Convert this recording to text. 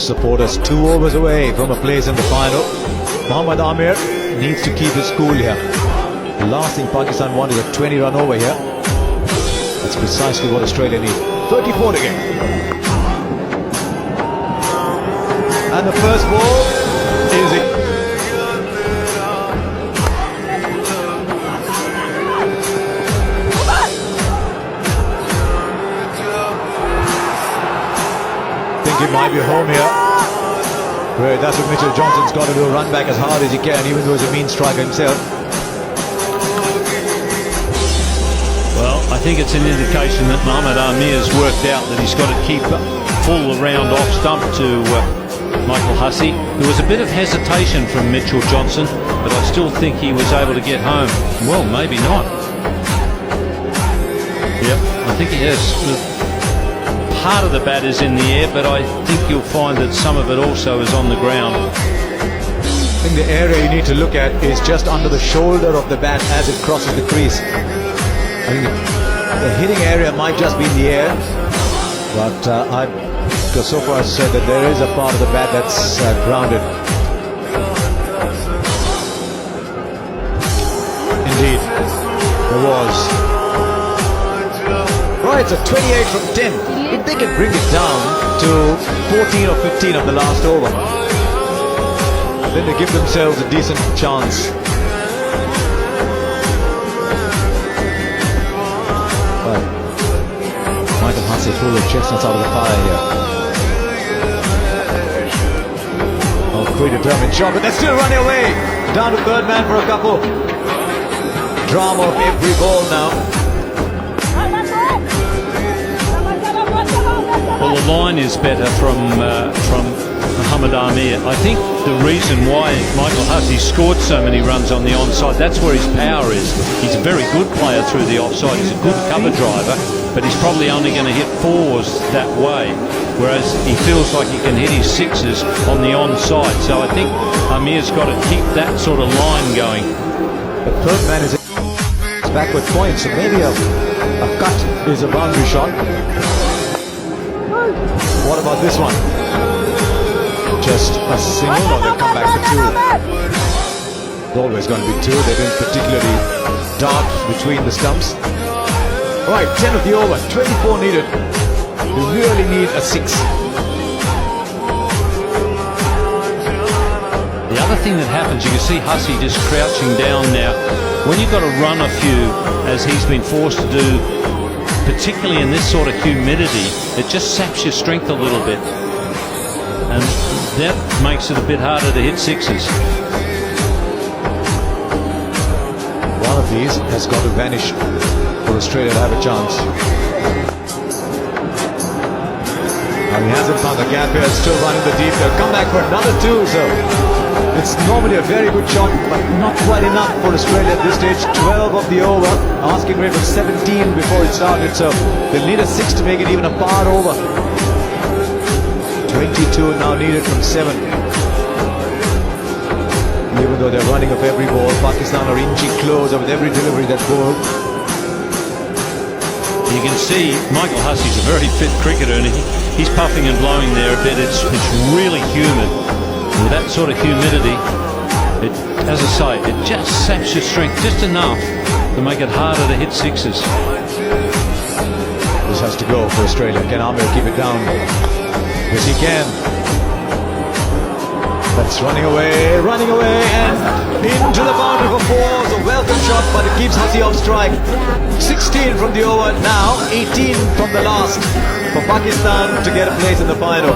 supporters 2 overs away from a place in the final. Mohammad Amir needs to keep his cool here. The last thing Pakistan want is a 20-run over here. That's precisely what Australia need. 34 again. And the first ball is it. Think he might be home here. Great, that's what Mitchell Johnson's got to do, run back as hard as he can, even though he's a mean striker himself. Well, I think it's an indication that Mohammad Amir's worked out that he's got to keep full around off stump to Michael Hussey. There was a bit of hesitation from Mitchell Johnson, but I still think he was able to get home. Well, maybe not. Yep, I think he has. Part of the bat is in the air, but I think you'll find that some of it also is on the ground. I think the area you need to look at is just under the shoulder of the bat as it crosses the crease. I think the hitting area might just be in the air, but I'd go so far as to say that there is a part of the bat that's grounded. Indeed, there was. Right, it's a 28 from 10. If they can bring it down to 14 or 15 on the last over, then they give themselves a decent chance. But Michael Hussey pulled the chestnuts out of the fire here. Oh, predetermined shot, but they're still running away. Down to third man for a couple. Drama of every ball now. Well, the line is better from Mohammad Amir. I think the reason why Michael Hussey scored so many runs on the onside, that's where his power is. He's a very good player through the offside. He's a good cover driver, but he's probably only going to hit 4s that way, whereas he feels like he can hit his 6s on the onside. So I think Amir's got to keep that sort of line going. The third man is backward point, so maybe a cut is a boundary shot. What about this one? Just a single, or they'll come back for 2? It's always going to be 2. They've been particularly dark between the stumps. Right, 10 of the over, 24 needed. They really need a 6. The other thing that happens, you can see Hussey just crouching down now. When you've got to run a few, as he's been forced to do, particularly in this sort of humidity, it just saps your strength a little bit, and that makes it a bit harder to hit 6s. One of these has got to vanish for Australia to have a chance. Now he hasn't found the gap here, still running the deep. They'll come back for another 2, so it's normally a very good shot, but not quite enough for Australia at this stage. 12 of the over, asking rate was 17 before it started, so they'll need a 6 to make it even a par over. 22 now needed from 7. Even though they're running off every ball, Pakistan are inching closer with every delivery that ball. You can see Michael Hussey's a very fit cricketer, and he's puffing and blowing there a bit. It's really humid. With that sort of humidity, as I say, it just saps your strength just enough to make it harder to hit 6s. This has to go for Australia. Can Amir keep it down? Yes, he can. That's running away, and into the boundary for 4. It's a welcome shot, but it keeps Hussey off strike. 16 from the over, now 18 from the last for Pakistan to get a place in the final.